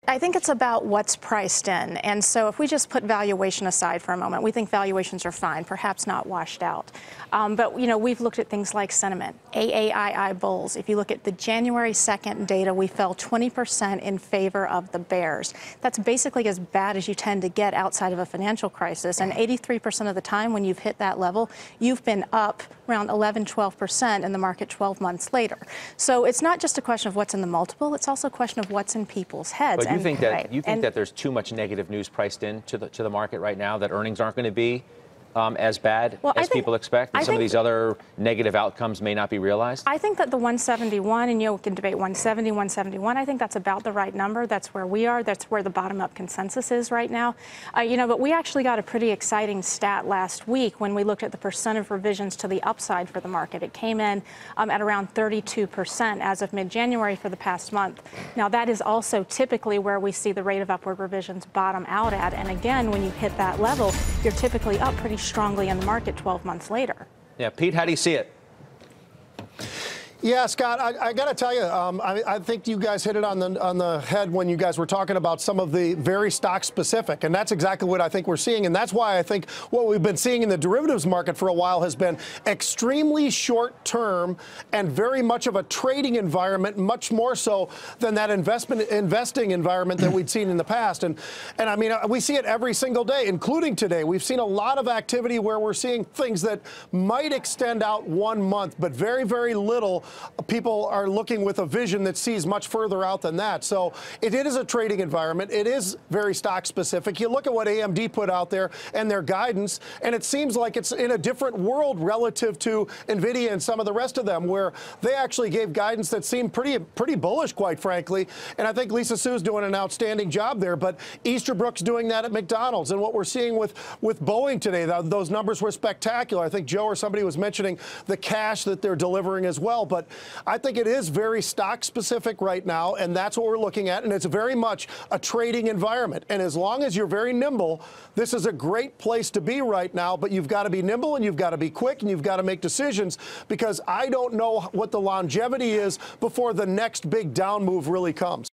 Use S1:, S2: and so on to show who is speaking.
S1: I think it's about what's priced in. And so if we just put valuation aside for a moment, we think valuations are fine, perhaps not washed out. But, you know, we've looked at things like sentiment, AAII bulls. If you look at the January 2nd data, we fell 20% in favor of the bears. That's basically as bad as you tend to get outside of a financial crisis. And 83% of the time when you've hit that level, you've been up around 11, 12% in the market 12 months later. So it's not just a question of what's in the multiple, it's also a question of what's in people's heads.
S2: But you think that there's too much negative news priced into the market right now, that earnings aren't going to be as bad as people expect, and some of these other negative outcomes may not be realized?
S1: I think that the 171, and you can debate 170, 171, I think that's about the right number. That's where we are. That's where the bottom-up consensus is right now. You know, but we actually got a pretty exciting stat last week when we looked at the percent of revisions to the upside for the market. It came in at around 32% as of mid-January for the past month. Now, that is also typically where we see the rate of upward revisions bottom out at. And again, when you hit that level, you're typically up pretty strongly in the market 12 months later.
S2: Yeah, Pete, how do you see it?
S3: Yeah, Scott, I got to tell you, I think you guys hit it on the head when you guys were talking about some of the very stock specific, and that's exactly what I think we're seeing, and that's why I think what we've been seeing in the derivatives market for a while has been extremely short term and very much of a trading environment, much more so than that investing environment that we'd seen in the past. And I mean, we see it every single day, including today. We've seen a lot of activity where we're seeing things that might extend out 1 month, but very, very little. People are looking with a vision that sees much further out than that. So it is a trading environment. It is very stock specific. You look at what AMD put out there and their guidance, and it seems like it's in a different world relative to NVIDIA and some of the rest of them, where they actually gave guidance that seemed pretty bullish, quite frankly. And I think Lisa Su's doing an outstanding job there. But Easterbrook's doing that at McDonald's. And what we're seeing with Boeing today, those numbers were spectacular. I think Joe or somebody was mentioning the cash that they're delivering as well. But I think it is very stock specific right now, and that's what we're looking at. And it's very much a trading environment. And as long as you're very nimble, this is a great place to be right now. But you've got to be nimble, and you've got to be quick, and you've got to make decisions, because I don't know what the longevity is before the next big down move really comes.